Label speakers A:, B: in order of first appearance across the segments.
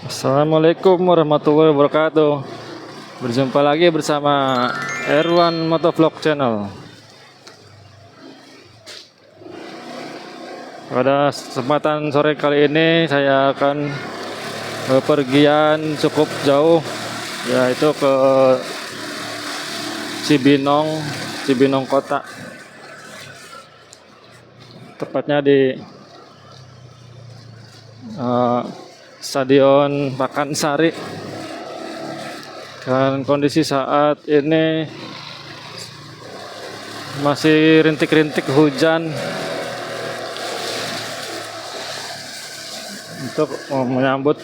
A: Assalamualaikum warahmatullahi wabarakatuh. Berjumpa lagi bersama Erwan Motovlog Channel. Pada kesempatan sore kali ini saya akan bepergian cukup jauh, yaitu ke Cibinong, Cibinong Kota. Tepatnya di Stadion Pakansari. Dan kondisi saat ini masih rintik-rintik hujan untuk menyambut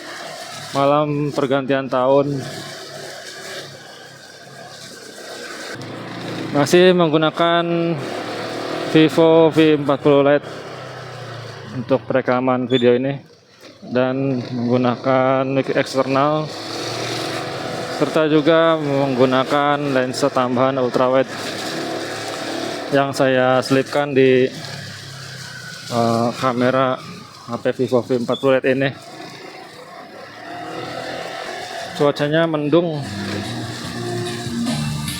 A: malam pergantian tahun. Masih menggunakan Vivo V40 Lite untuk perekaman video ini dan menggunakan mic eksternal serta juga menggunakan lensa tambahan ultrawide yang saya selipkan di kamera HP Vivo V40 Lite ini. Cuacanya mendung,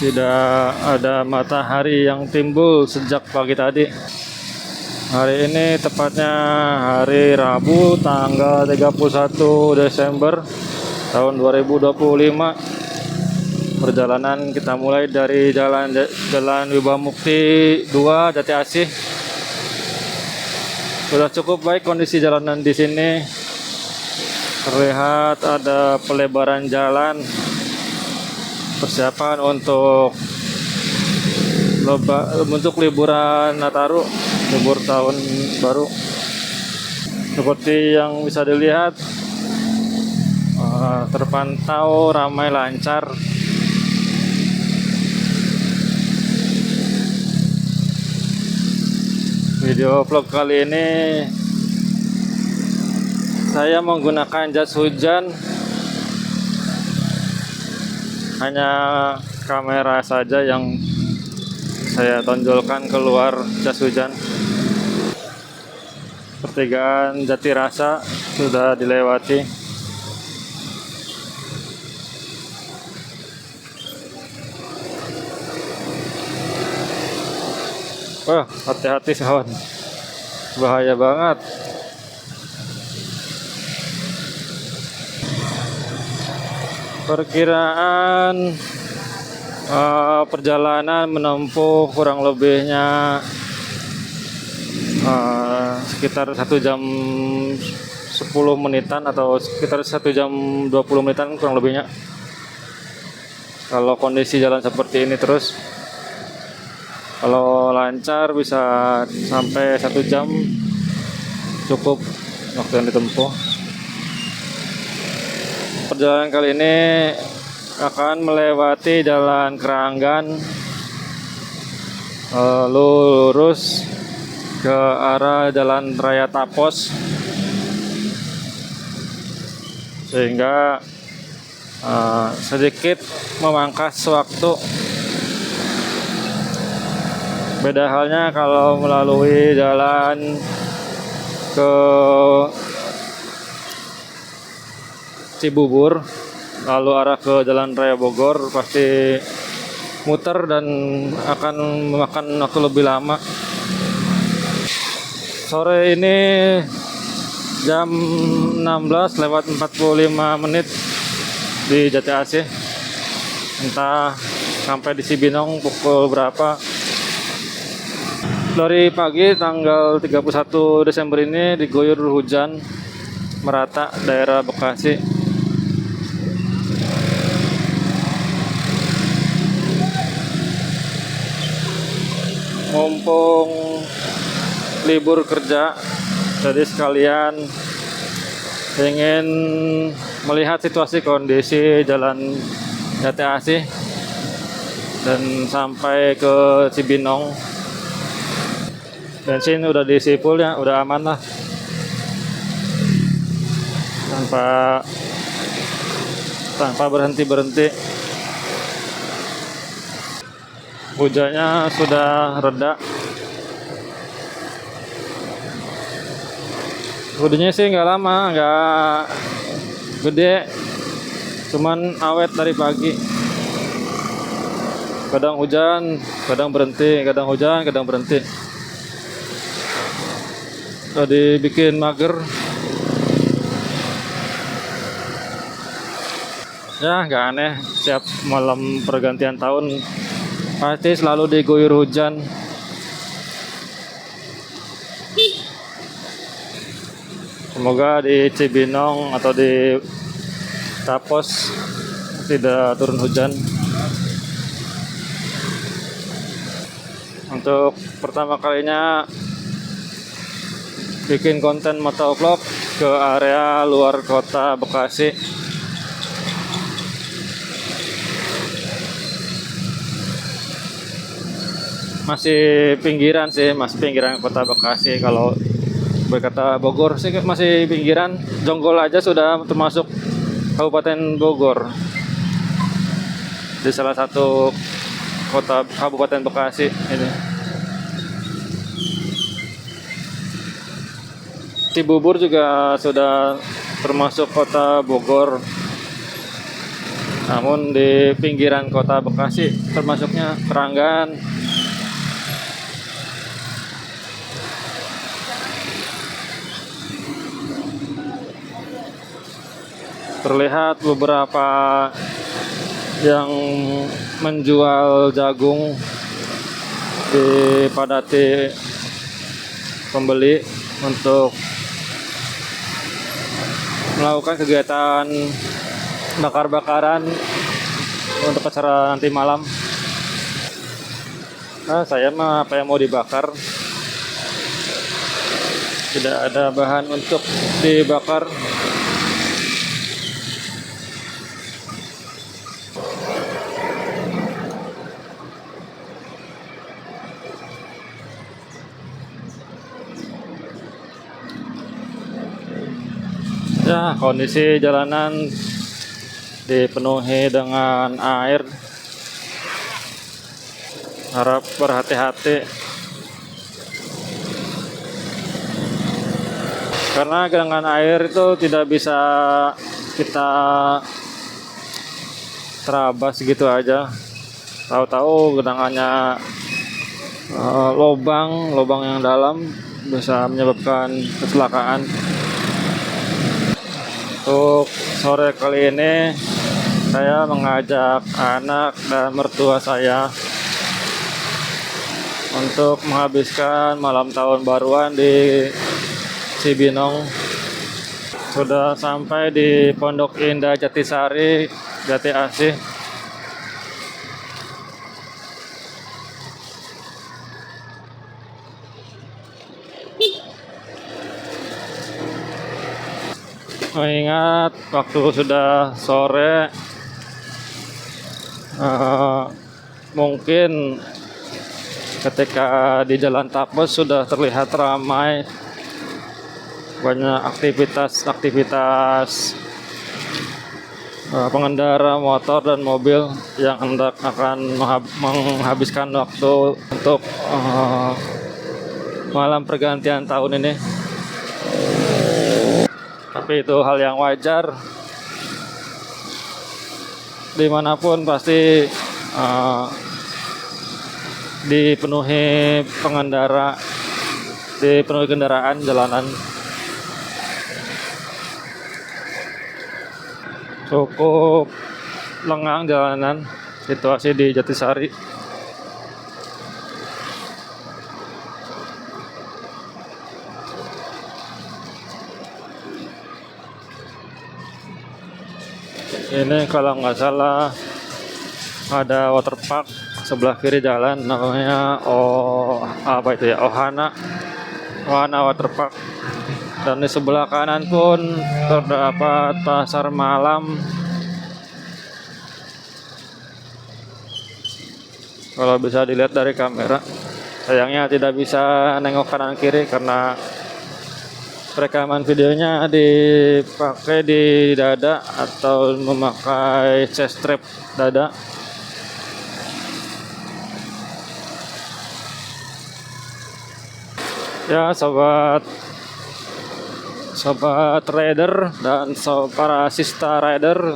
A: tidak ada matahari yang timbul sejak pagi tadi. Hari ini tepatnya hari Rabu tanggal 31 Desember tahun 2025. Perjalanan kita mulai dari Jalan Wibawa Mukti 2 Jati Asih. Sudah cukup baik kondisi jalanan di sini. Terlihat ada pelebaran jalan, persiapan untuk liburan Nataru, libur tahun baru. Seperti yang bisa dilihat, terpantau ramai lancar. Video vlog kali ini saya menggunakan jas hujan, hanya kamera saja yang saya tonjolkan keluar jas hujan. Pertigaan Jatirasa sudah dilewati. Wah, hati-hati kawan, bahaya banget. Perkiraan perjalanan menempuh kurang lebihnya sekitar 1 jam 10 menitan atau sekitar 1 jam 20 menitan kurang lebihnya. Kalau kondisi jalan seperti ini terus, kalau lancar bisa sampai 1 jam cukup waktu yang ditempuh. Perjalanan kali ini akan melewati Jalan Keranggan, lurus ke arah Jalan Raya Tapos, sehingga sedikit memangkas waktu. Beda halnya kalau melalui jalan ke Cibubur lalu arah ke Jalan Raya Bogor, pasti muter dan akan memakan waktu lebih lama. Sore ini jam 16:45 di Jati Asih. Entah sampai di Cibinong pukul berapa. Dari pagi tanggal 31 Desember ini diguyur hujan merata daerah Bekasi. Mumpung libur kerja, jadi sekalian ingin melihat situasi kondisi jalan Jati Asih dan sampai ke Cibinong. Bensin udah diisi full ya, udah aman lah, tanpa berhenti. Hujannya sudah reda. Hujannya sih nggak lama, gede, cuman awet dari pagi. Kadang hujan, kadang berhenti, kadang hujan, kadang berhenti. Udah dibikin mager. Ya nggak aneh, setiap malam pergantian tahun pasti selalu diguyur hujan. Semoga di Cibinong atau di Tapos tidak turun hujan. Untuk pertama kalinya bikin konten motovlog ke area luar kota Bekasi. Masih pinggiran sih, masih pinggiran kota Bekasi. Kalau berkata Bogor sih masih pinggiran. Jonggol aja sudah termasuk Kabupaten Bogor. Di salah satu kota Kabupaten Bekasi ini. Cibubur juga sudah termasuk kota Bogor. Namun di pinggiran kota Bekasi termasuknya Keranggan. Terlihat beberapa yang menjual jagung dipadati pembeli untuk melakukan kegiatan bakar-bakaran untuk acara nanti malam. Nah, saya mah apa yang mau dibakar, tidak ada bahan untuk dibakar. Ya, kondisi jalanan dipenuhi dengan air. Harap berhati-hati karena genangan air itu tidak bisa kita terabas gitu aja. Tahu-tahu genangannya lubang yang dalam bisa menyebabkan kecelakaan. Untuk sore kali ini saya mengajak anak dan mertua saya untuk menghabiskan malam tahun baruan di Cibinong. Sudah sampai di Pondok Indah Jatisari, Jati Asih. Mengingat waktu sudah sore, mungkin ketika di Jalan Tapos sudah terlihat ramai, banyak aktivitas pengendara motor dan mobil yang hendak akan menghabiskan waktu untuk malam pergantian tahun ini. Tapi itu hal yang wajar. Dimanapun pasti dipenuhi kendaraan jalanan. Cukup lengang jalanan situasi di Jatisari. Ini kalau nggak salah ada waterpark sebelah kiri jalan, namanya Ohana Waterpark. Dan di sebelah kanan pun terdapat pasar malam. Kalau bisa dilihat dari kamera, sayangnya tidak bisa nengok kanan kiri karena rekaman videonya dipakai di dada atau memakai chest strap dada. Ya sobat sobat rider dan para sista rider,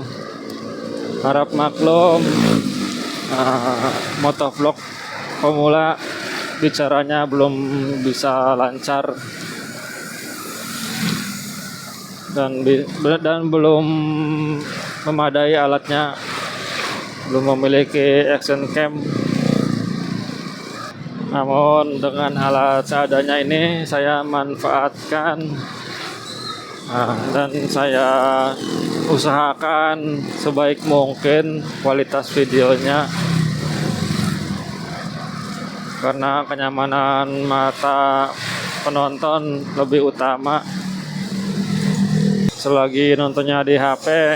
A: harap maklum, motovlog pemula bicaranya belum bisa lancar dan belum memadai alatnya, belum memiliki action cam. Namun dengan alat seadanya ini saya manfaatkan, dan saya usahakan sebaik mungkin kualitas videonya, karena kenyamanan mata penonton lebih utama. Selagi nontonnya di HP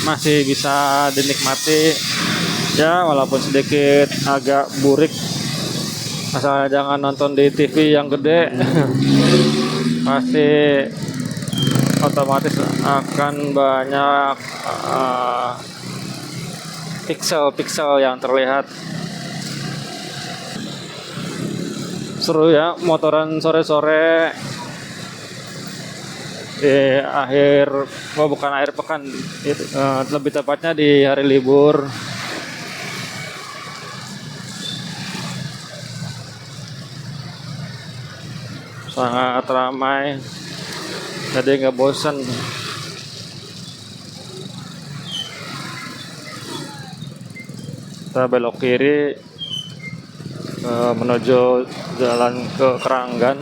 A: masih bisa dinikmati ya, walaupun sedikit agak burik, asal jangan nonton di TV yang gede. Pasti otomatis akan banyak pixel-pixel yang terlihat. Seru ya motoran sore-sore di bukan akhir pekan, lebih tepatnya di hari libur. Sangat ramai, jadi nggak bosan. Kita belok kiri menuju jalan ke Keranggan.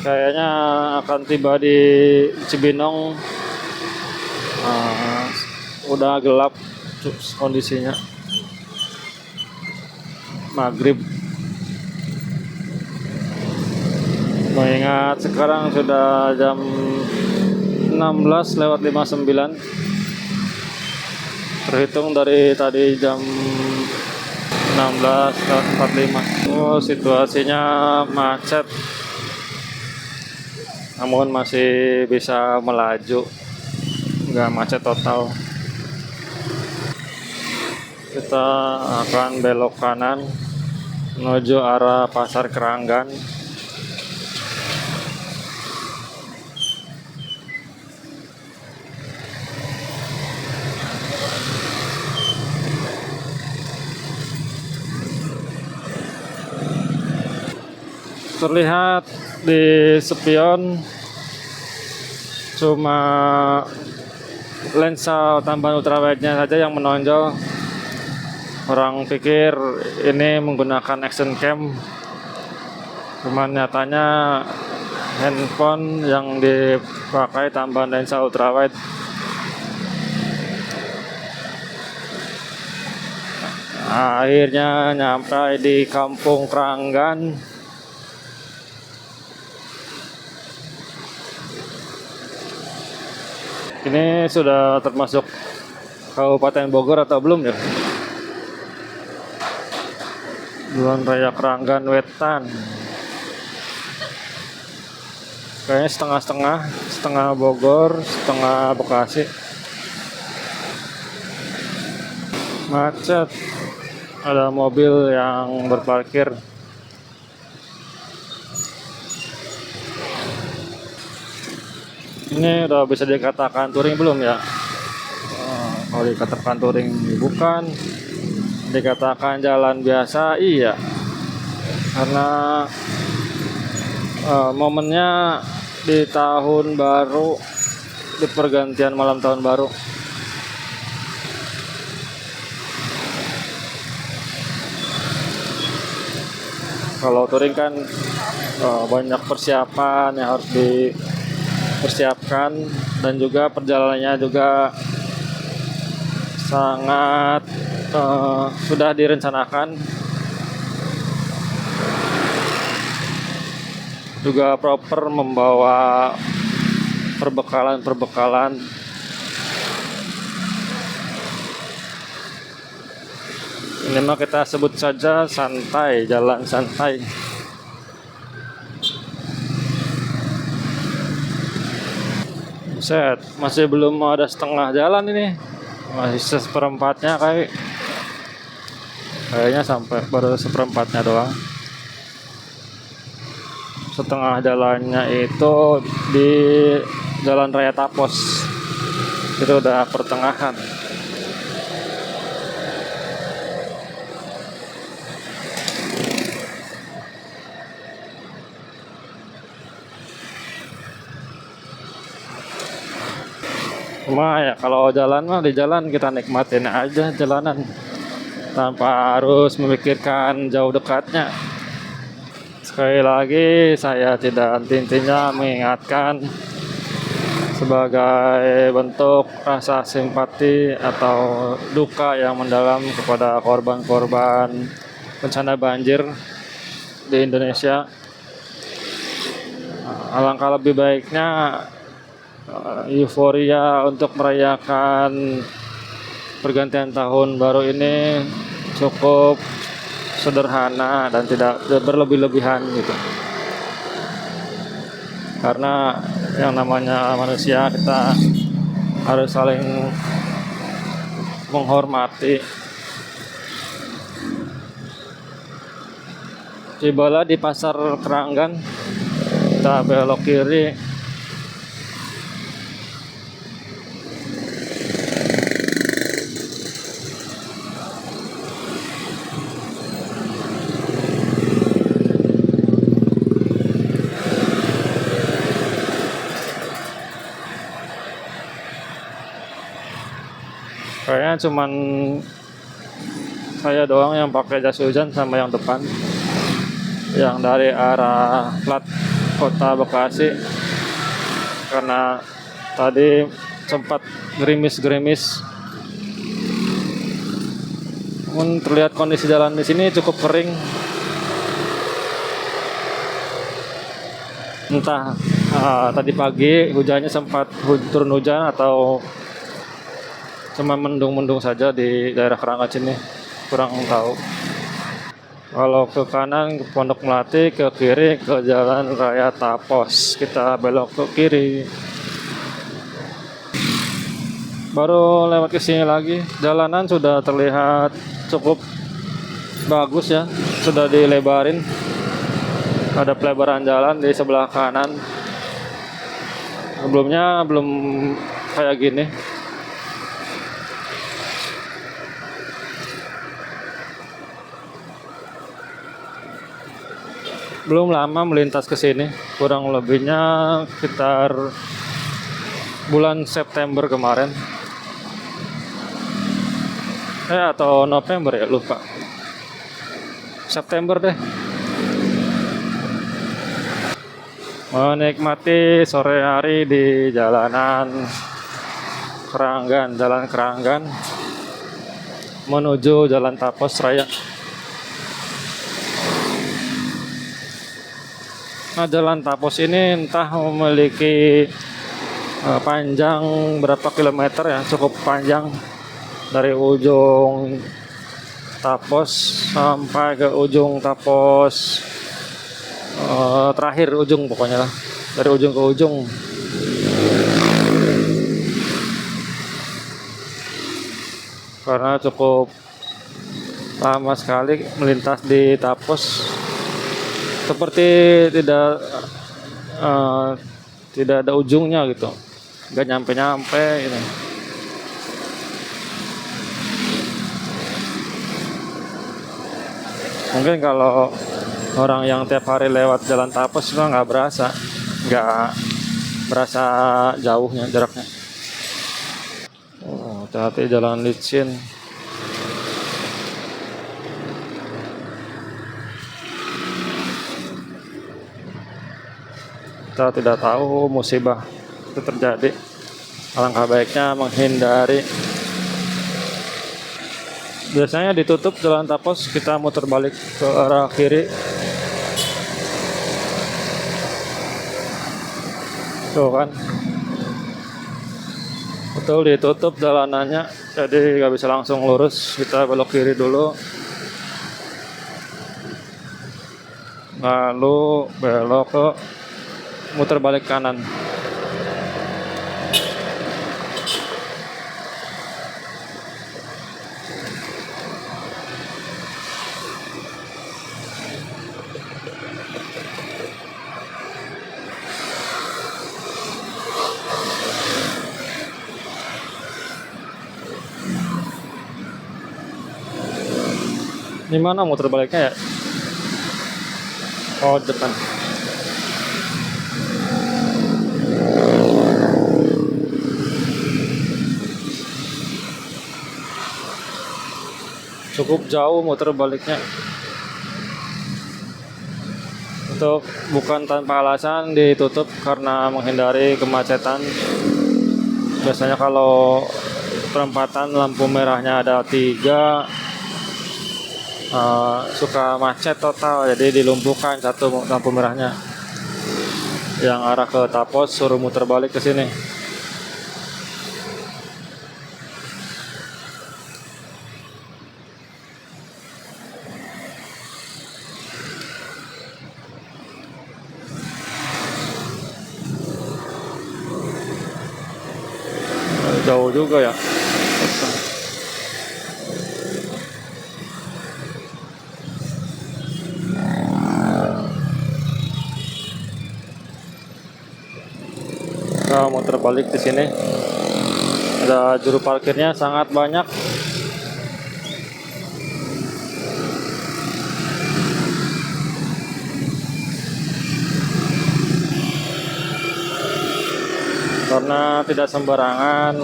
A: Kayaknya akan tiba di Cibinong. Udah gelap kondisinya, maghrib. Mengingat sekarang sudah jam 16:59, terhitung dari tadi jam 16:45. Oh, situasinya macet, namun masih bisa melaju, nggak macet total. Kita akan belok kanan menuju arah Pasar Keranggan. Terlihat di spion cuma lensa tambahan ultrawide-nya saja yang menonjol. Orang pikir ini menggunakan action cam, cuman nyatanya handphone yang dipakai tambahan lensa ultrawide. Akhirnya nyampe di Kampung Keranggan. Ini sudah termasuk Kabupaten Bogor atau belum ya? Jalan Raya Keranggan Wetan. Kayaknya setengah-setengah, setengah Bogor, setengah Bekasi. Macet. Ada mobil yang berparkir. Ini udah bisa dikatakan touring belum ya? Kalau dikatakan touring bukan, dikatakan jalan biasa iya, karena momennya di tahun baru, di pergantian malam tahun baru. Kalau touring kan banyak persiapan yang harus dipersiapkan, dan juga perjalanannya juga sangat sudah direncanakan, juga proper membawa perbekalan. Ini mah kita sebut saja santai, jalan santai. Set, masih belum ada setengah jalan ini. Masih seperempatnya kayaknya sampai baru seperempatnya doang. Setengah jalannya itu di Jalan Raya Tapos. Itu udah pertengahan. Cuma ya kalau jalan mah di jalan kita nikmatin aja jalanan tanpa harus memikirkan jauh dekatnya. Sekali lagi saya tidak henti-hentinya mengingatkan sebagai bentuk rasa simpati atau duka yang mendalam kepada korban-korban bencana banjir di Indonesia. Alangkah lebih baiknya euforia untuk merayakan pergantian tahun baru ini cukup sederhana dan tidak berlebih-lebihan gitu. Karena yang namanya manusia kita harus saling menghormati. Tibalah di Pasar Keranggan, kita belok kiri. Kayaknya cuman saya doang yang pakai jas hujan sama yang depan, yang dari arah plat kota Bekasi, karena tadi sempat gerimis-gerimis. Namun terlihat kondisi jalan di sini cukup kering. Entah tadi pagi hujannya sempat turun hujan atau cuma mendung-mendung saja di daerah Keranggan sini, kurang tahu. Kalau ke kanan ke Pondok Melati, ke kiri ke Jalan Raya Tapos. Kita belok ke kiri. Baru lewat ke sini lagi, jalanan sudah terlihat cukup bagus ya, sudah dilebarin. Ada pelebaran jalan di sebelah kanan. Sebelumnya belum kayak gini. Belum lama melintas ke sini, kurang lebihnya sekitar bulan September kemarin. Atau November ya, lupa. September deh. Menikmati sore hari di jalanan Keranggan, Jalan Keranggan menuju Jalan Tapos Raya. Nah, Jalan Tapos ini entah memiliki panjang berapa kilometer ya, cukup panjang dari ujung Tapos sampai ke ujung Tapos terakhir ujung, pokoknya lah dari ujung ke ujung. Karena cukup lama sekali melintas di Tapos, seperti tidak ada ujungnya gitu, nggak nyampe gitu. Mungkin kalau orang yang tiap hari lewat Jalan Tapos itu nggak berasa jauhnya jaraknya. Oh, hati-hati jalan licin. Kita tidak tahu musibah itu terjadi. Alangkah baiknya menghindari. Biasanya ditutup Jalan Tapos, kita muter balik ke arah kiri. Tuh kan, betul ditutup jalanannya, jadi nggak bisa langsung lurus. Kita belok kiri dulu, lalu belok ke muter balik kanan. Di mana muter baliknya ya? Oh, depan. Cukup jauh muter baliknya. Untuk bukan tanpa alasan ditutup karena menghindari kemacetan. Biasanya kalau perempatan lampu merahnya ada 3, suka macet total, jadi dilumpuhkan satu lampu merahnya. Yang arah ke Tapos suruh muter balik ke sini. Jauh juga ya. Nah, muter balik di sini. Ada juru parkirnya sangat banyak. Karena tidak sembarangan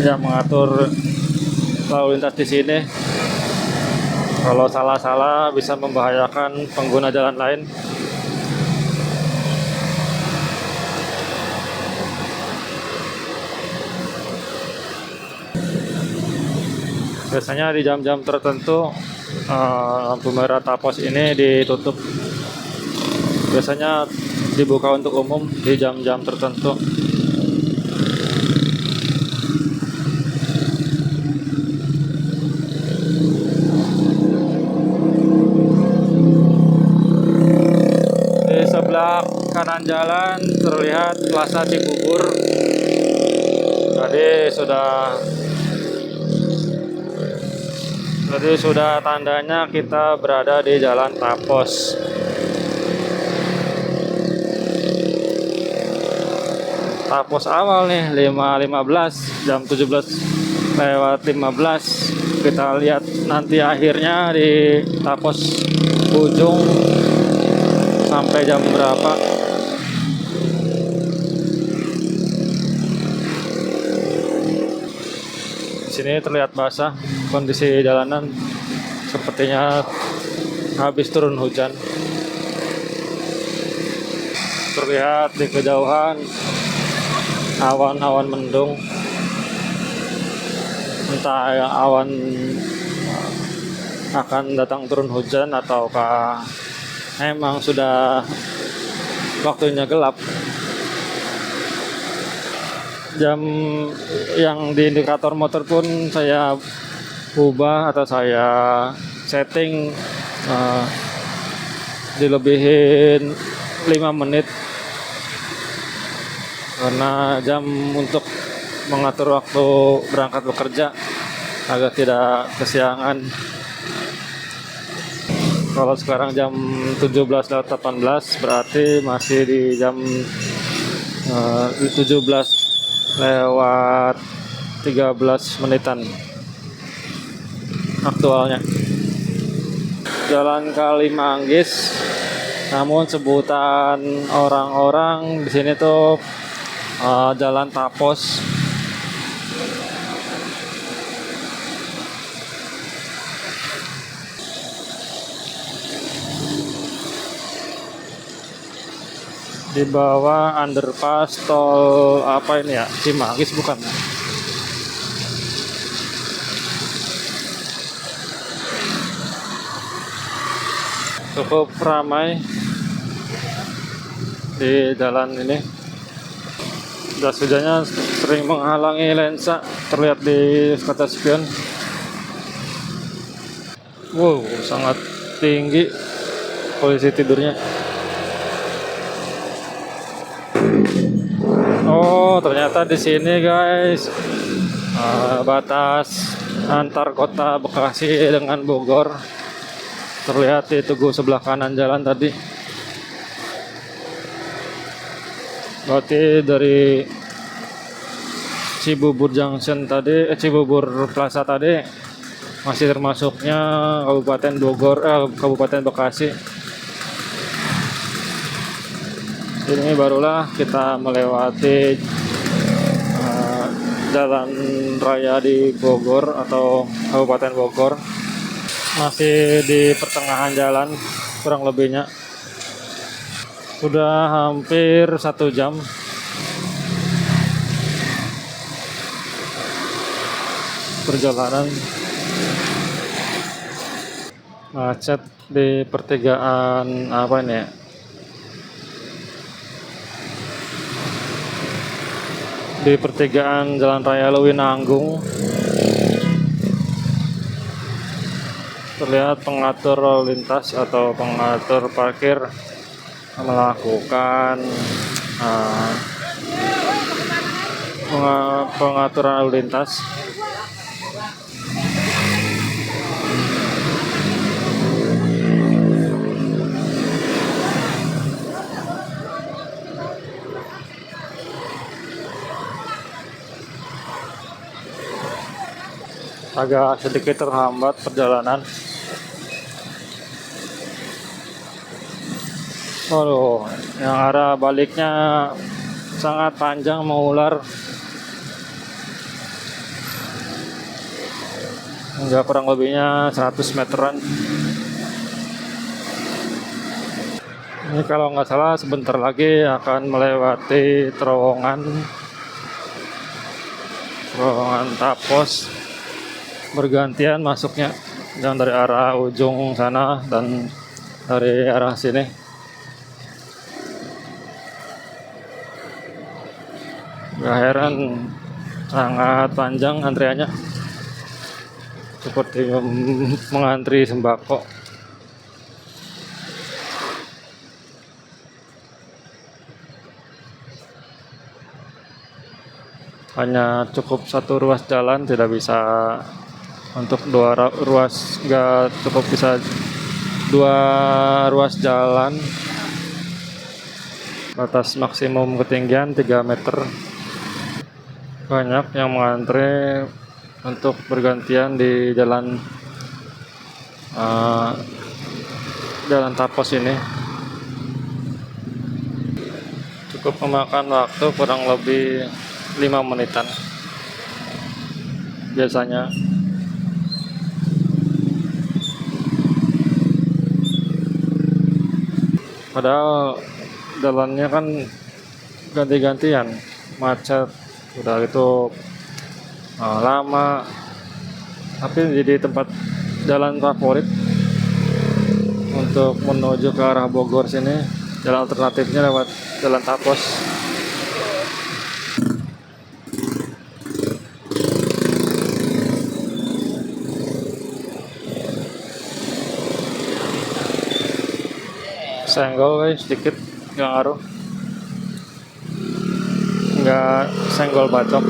A: yang mengatur lalu lintas di sini. Kalau salah-salah bisa membahayakan pengguna jalan lain. Biasanya di jam-jam tertentu lampu merah Tapos ini ditutup. Biasanya dibuka untuk umum di jam-jam tertentu. Di sebelah kanan jalan terlihat Plaza Cibubur. Tadi sudah tandanya kita berada di Jalan Tapos. Tapos awal nih 5.15, jam 17:15. Kita lihat nanti akhirnya di Tapos ujung sampai jam berapa. Di sini terlihat basah kondisi jalanan, sepertinya habis turun hujan. Terlihat di kejauhan awan-awan mendung, entah awan akan datang turun hujan ataukah emang sudah waktunya gelap. Jam yang di indikator motor pun saya ubah atau saya setting dilebihin 5 menit karena jam untuk mengatur waktu berangkat bekerja agar tidak kesiangan. Kalau sekarang jam 17.18 berarti masih di jam 17:13 menitan aktualnya. Jalan Kalimanggis, namun sebutan orang-orang di sini tuh Jalan Tapos. Di bawah underpass tol apa ini ya? Cimanggis bukan? Cukup ramai di jalan ini. Jas hujannya sering menghalangi lensa, terlihat di kaca spion. Wow, sangat tinggi polisi tidurnya. Oh, ternyata di sini guys, batas antar kota Bekasi dengan Bogor. Terlihat di tugu sebelah kanan jalan tadi. Berarti dari Cibubur Junction tadi, Cibubur Plaza tadi masih termasuknya Kabupaten Bogor, Kabupaten Bekasi. Ini barulah kita melewati jalan raya di Bogor atau Kabupaten Bogor. Masih di pertengahan jalan kurang lebihnya. Udah hampir 1 jam perjalanan. Macet di pertigaan apa ini ya? Di pertigaan Jalan Raya Lewinanggung. Terlihat pengatur lalu lintas atau pengatur parkir melakukan pengaturan lalu lintas. Agak sedikit terhambat perjalanan. Waduh, yang arah baliknya sangat panjang mengular. Hingga kurang lebihnya 100 meteran. Ini kalau nggak salah sebentar lagi akan melewati terowongan Tapos. Bergantian masuknya, yang dari arah ujung sana dan dari arah sini. Gak heran sangat panjang antriannya, seperti mengantri sembako. Hanya cukup satu ruas jalan, tidak bisa untuk dua ruas, nggak cukup bisa 2 ruas jalan. Batas maksimum ketinggian 3 meter. Banyak yang mengantre untuk bergantian di jalan Tapos ini. Cukup memakan waktu kurang lebih 5 menitan biasanya. Padahal jalannya kan ganti-gantian, macet, udah itu lama, tapi jadi tempat jalan favorit untuk menuju ke arah Bogor sini. Jalan alternatifnya lewat Jalan Tapos. Senggol guys, sedikit nggak ngaruh, nggak senggol bacok.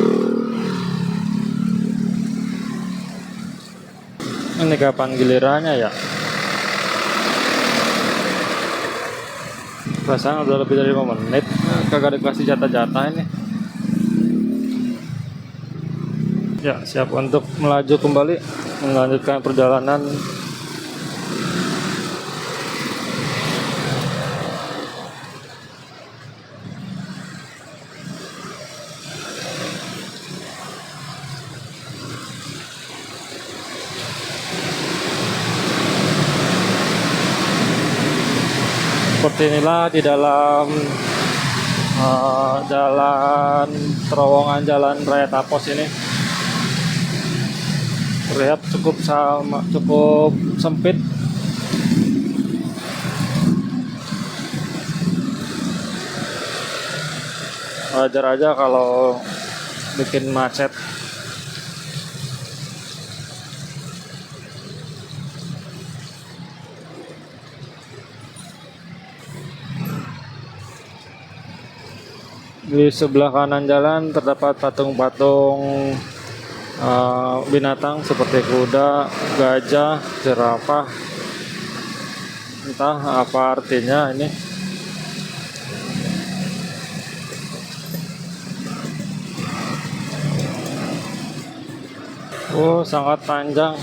A: Ini kapan gilirannya ya? Perasaan udah lebih dari 5 menit, kagak dikasih jatah-jatah ini. Ya, siap untuk melaju kembali, melanjutkan perjalanan. Seperti inilah di dalam jalan terowongan Jalan Raya Tapos ini. Terlihat cukup sempit. Wajar aja kalau bikin macet. Di sebelah kanan jalan terdapat patung-patung binatang seperti kuda, gajah, jerapah. Entah apa artinya ini. Oh, sangat panjang.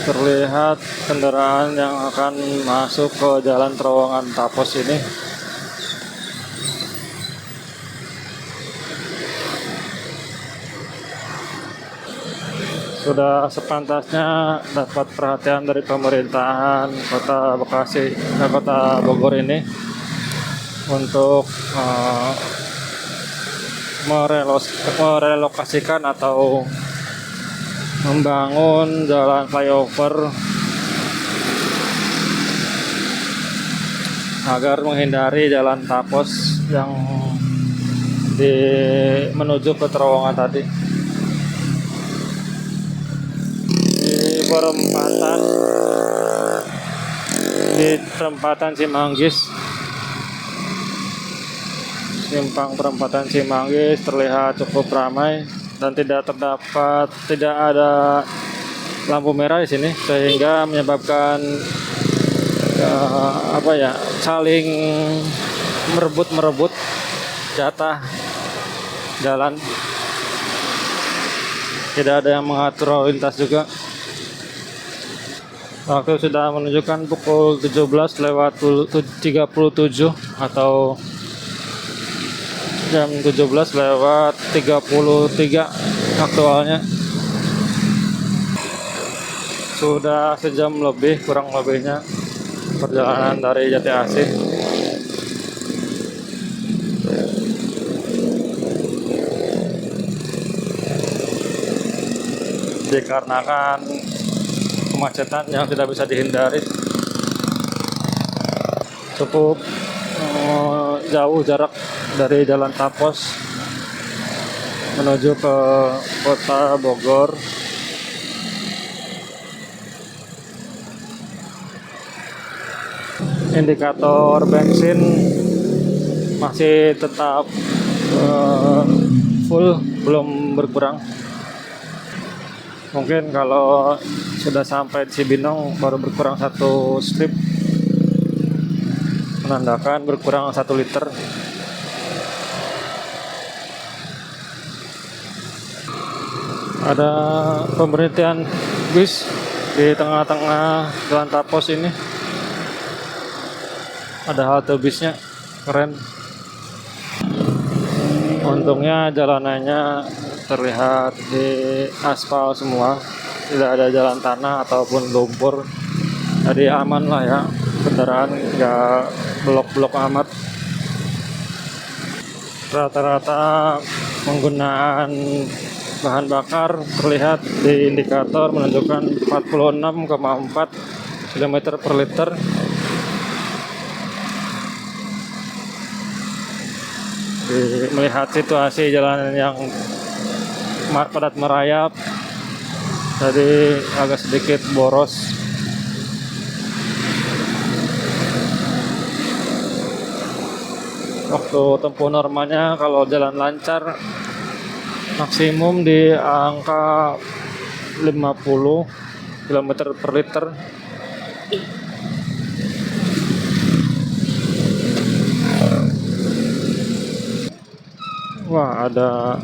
A: Terlihat kendaraan yang akan masuk ke jalan terowongan Tapos ini. Sudah sepantasnya dapat perhatian dari pemerintahan Kota Bekasi dan Kota Bogor ini untuk merelokasikan atau membangun jalan flyover agar menghindari jalan Tapos yang menuju ke terowongan tadi. Di perempatan Cimanggis, simpang perempatan Cimanggis terlihat cukup ramai dan tidak ada lampu merah di sini, sehingga menyebabkan saling merebut jatah jalan. Tidak ada yang mengatur lalu lintas juga. Waktu sudah menunjukkan pukul 17:37 atau jam 17:33 aktualnya. Sudah sejam lebih, kurang lebihnya, perjalanan dari Jati Asih. Dikarenakan kemacetan yang tidak bisa dihindari. Cukup jauh jarak dari jalan Tapos menuju ke Kota Bogor. Indikator bensin masih tetap full, belum berkurang. Mungkin kalau sudah sampai di Cibinong baru berkurang 1 strip, menandakan berkurang 1 liter. Ada pemberhentian bis di tengah-tengah jalan Tapos ini. Ada halte bisnya, keren. Untungnya jalanannya terlihat di aspal semua, tidak ada jalan tanah ataupun lumpur, jadi aman lah ya, kendaraan nggak blok-blok amat. Rata-rata penggunaan bahan bakar terlihat di indikator menunjukkan 46,4 km per liter. Melihat situasi jalan yang padat merayap, jadi agak sedikit boros. Waktu tempuh normalnya kalau jalan lancar maksimum di angka 50 km per liter. Wah, ada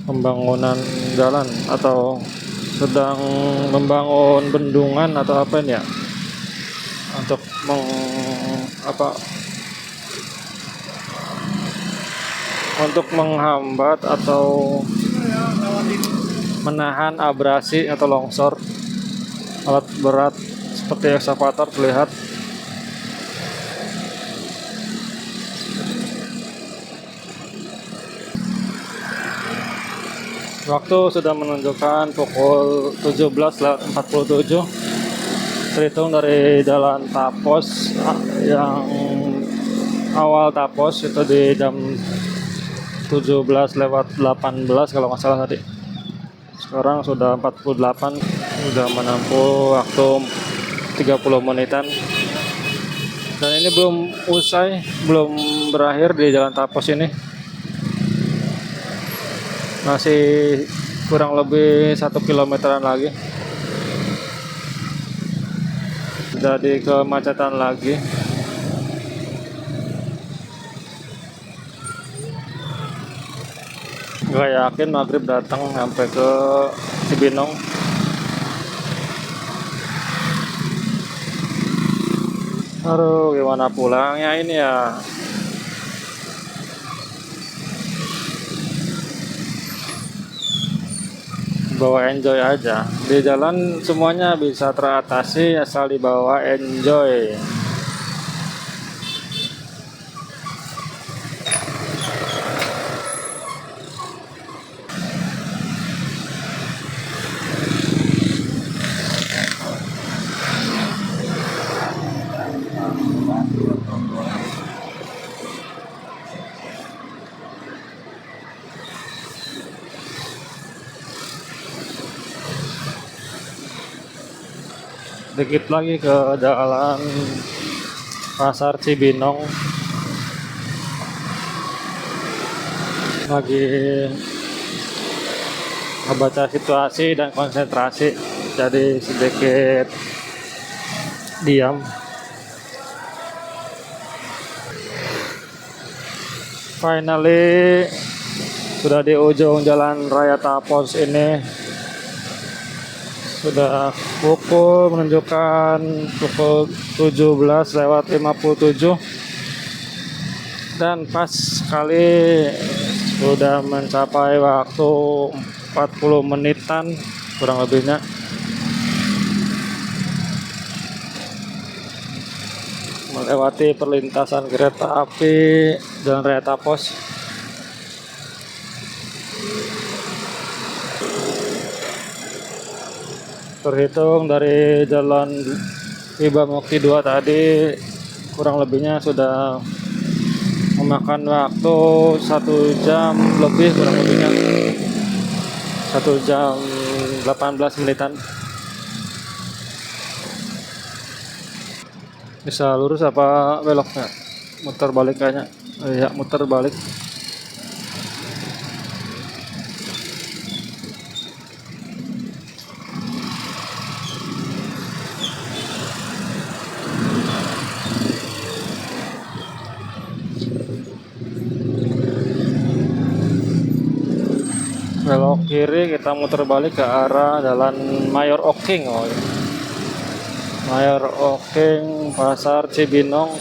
A: pembangunan jalan atau sedang membangun bendungan atau apa ini ya, untuk untuk menghambat atau menahan abrasi atau longsor. Alat berat seperti ekskavator terlihat. Waktu sudah menunjukkan pukul 17:47. Terhitung dari jalan Tapos yang awal Tapos itu di jam 17:18 kalau nggak salah tadi. Sekarang sudah 48, sudah menempuh waktu 30 menitan. Dan ini belum usai, belum berakhir di jalan Tapos ini. Masih kurang lebih 1 kilometeran lagi. Jadi kemacetan lagi. Gak yakin maghrib datang sampai ke Cibinong. Aduh, gimana pulangnya ini ya? Bawa enjoy aja. Di jalan semuanya bisa teratasi asal dibawa enjoy. Dikit lagi ke jalan Pasar Cibinong. Lagi membaca situasi dan konsentrasi, jadi sedikit diam. Finally sudah di ujung jalan raya Tapos ini. Sudah pukul menunjukkan pukul 17:57 dan pas sekali sudah mencapai waktu 40 menitan kurang lebihnya. Melewati perlintasan kereta api Jalan Raya Tapos. Terhitung dari Jalan Iba Mukti 2 tadi kurang lebihnya sudah memakan waktu 1 jam lebih, kurang lebihnya 1 jam 18 menitan. Bisa lurus apa beloknya? Muter balik kayaknya. Iya, muter balik. Belok kiri, kita muter balik ke arah Jalan Mayor Oking. Oh, iya. Mayor Oking, Pasar Cibinong.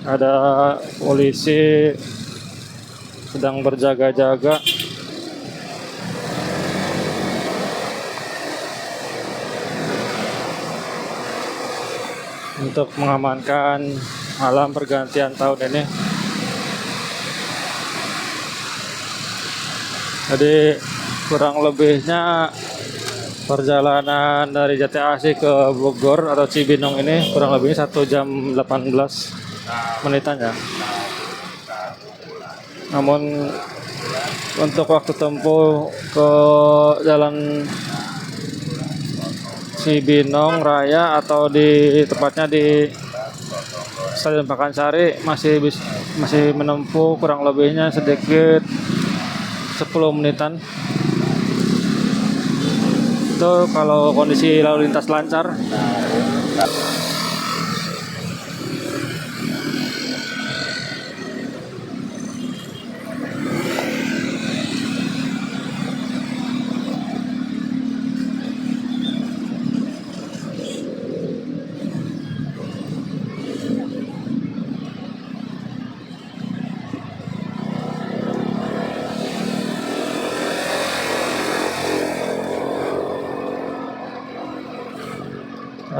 A: Ada polisi sedang berjaga-jaga. Untuk mengamankan malam pergantian tahun ini. Jadi kurang lebihnya perjalanan dari Jati Asih ke Bogor atau Cibinong ini kurang lebihnya 1 jam 18 menitan ya. Namun untuk waktu tempuh ke Jalan Cibinong Raya atau di tepatnya di Stadion Pakansari masih menempuh kurang lebihnya sedikit 10 menitan. Itu kalau kondisi lalu lintas lancar.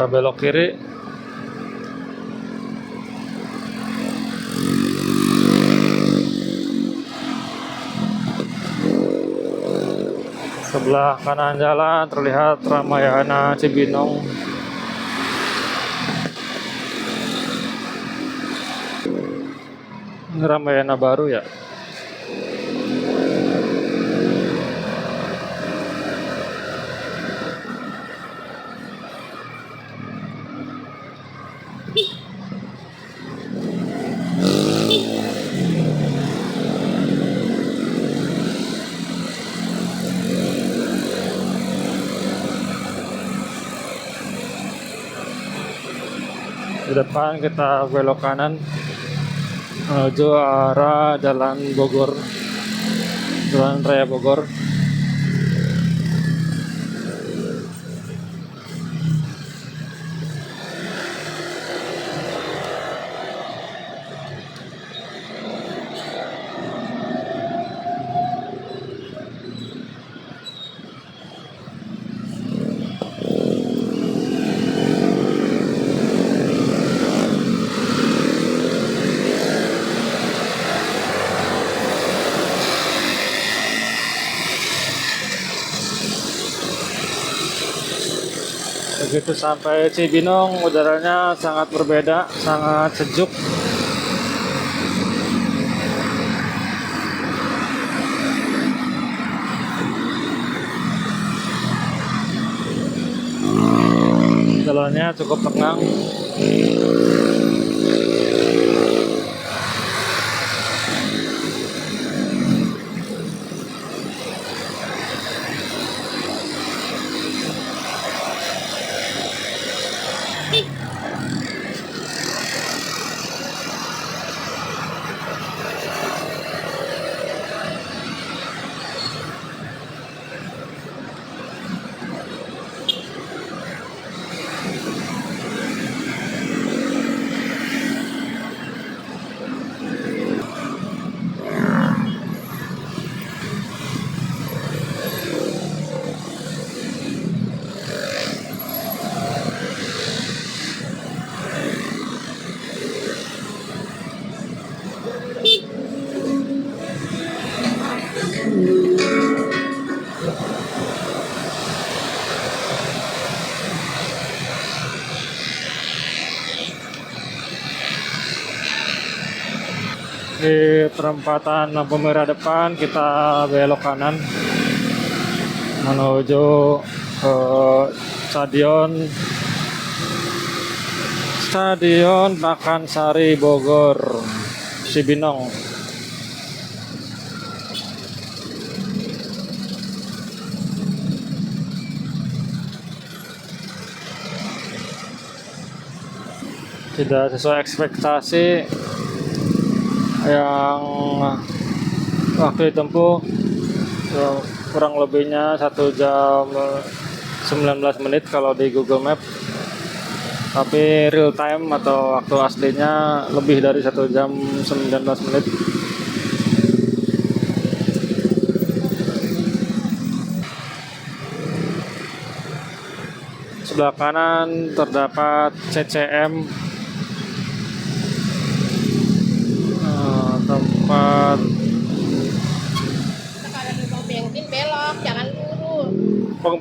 A: Belok kiri. Sebelah kanan jalan terlihat Ramayana Cibinong. Ini Ramayana baru ya. Di depan kita belok kanan menuju arah Jalan Bogor. Jalan Raya Bogor. Begitu sampai Cibinong, udaranya sangat berbeda, sangat sejuk. Jalannya cukup tenang. Di perempatan lampu merah depan kita belok kanan menuju ke Stadion Pakansari Bogor, Cibinong. Tidak sesuai ekspektasi yang waktu ditempuh, kurang lebihnya 1 jam 19 menit kalau di Google Map, tapi real time atau waktu aslinya lebih dari 1 jam 19 menit. Sebelah kanan terdapat CCM, tempat
B: Kalau ada pom bensin belok, jangan lurus.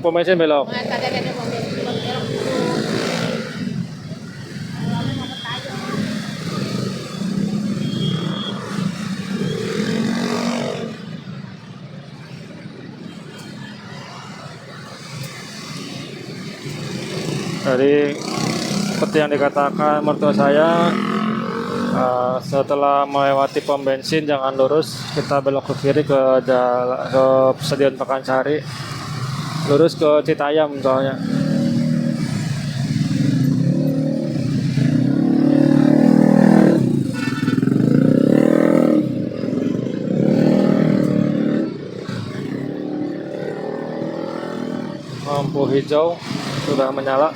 A: pom bensin belok.
B: Nah, tadi ada pom bensin belok dulu. Kalau mau ke Tayo.
A: Jadi seperti yang dikatakan mertua saya, setelah melewati pom bensin jangan lurus, kita belok ke kiri ke Stadion Pakansari, lurus ke Citayam soalnya. Lampu hijau sudah menyala.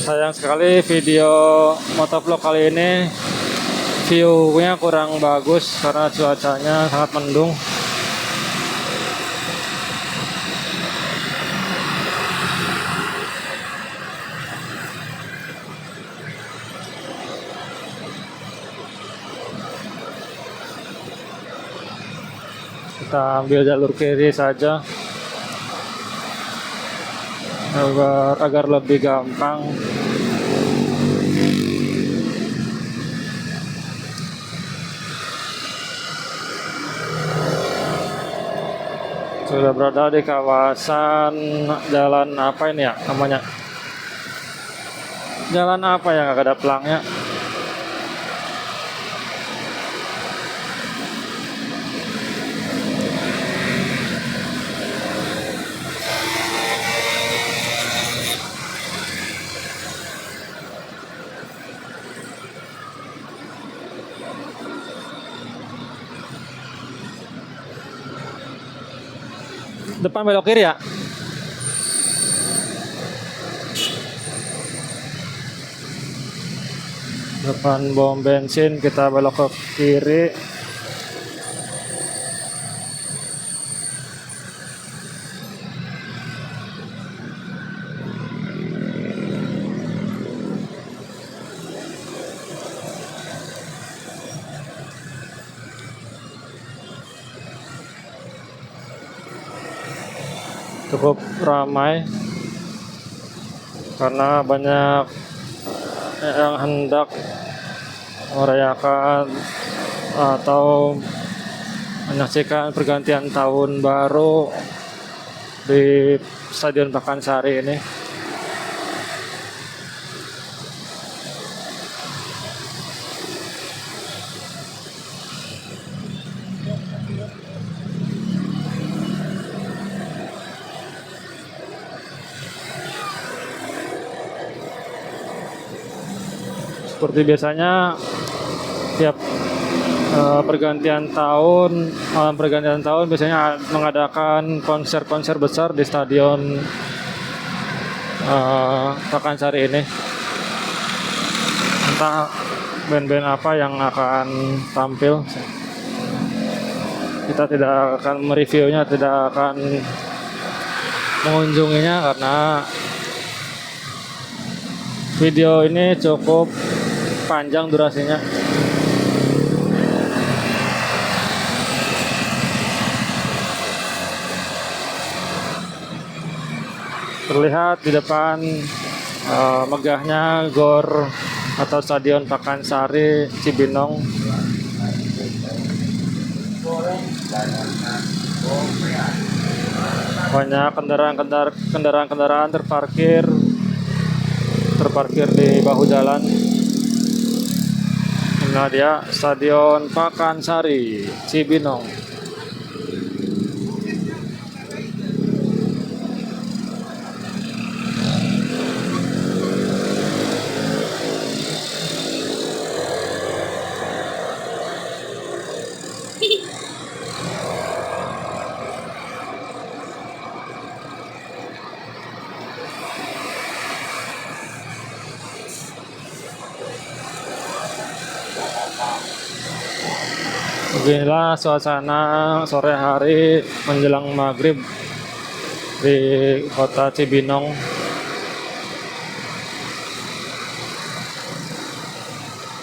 A: Sayang sekali video motovlog kali ini view-nya kurang bagus karena cuacanya sangat mendung. Kita ambil jalur kiri saja agar lebih gampang. Sudah berada di kawasan jalan apa ini ya namanya? Jalan apa yang gak ada pelangnya? Depan belok kiri ya. Depan bom bensin kita belok ke kiri. Cukup ramai karena banyak yang hendak merayakan atau menyaksikan pergantian tahun baru di Stadion Pakansari ini. Seperti biasanya tiap pergantian tahun, malam pergantian tahun biasanya mengadakan konser-konser besar di Stadion Pakansari ini. Entah band-band apa yang akan tampil, kita tidak akan mereviewnya, tidak akan mengunjunginya karena video ini cukup panjang durasinya. Terlihat di depan megahnya GOR atau Stadion Pakansari Cibinong. Banyak kendaraan terparkir di bahu jalan. Nah, dia Stadion Pakansari Cibinong. Beginilah suasana sore hari menjelang maghrib di kota Cibinong.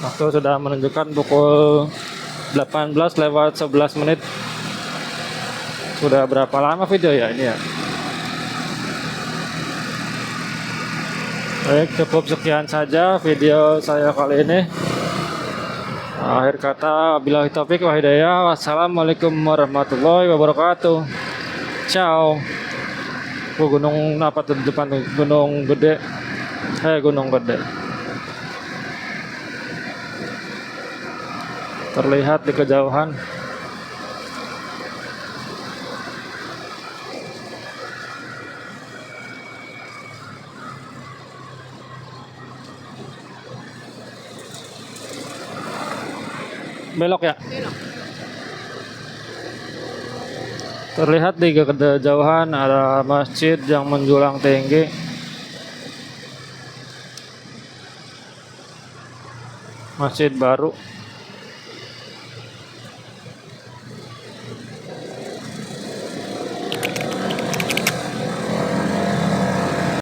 A: Waktu sudah menunjukkan pukul 18:11. Sudah berapa lama video ya ini ya? Baik, cukup sekian saja video saya kali ini. Akhir kata, billahi taufik wa hidayah. Wassalamualaikum warahmatullahi wabarakatuh. Ciao. Gunung apa tuh depan tuh? Gunung Gede. Gunung Gede. Terlihat di kejauhan. Belok ya. Terlihat di kejauhan ada masjid yang menjulang tinggi. Masjid baru.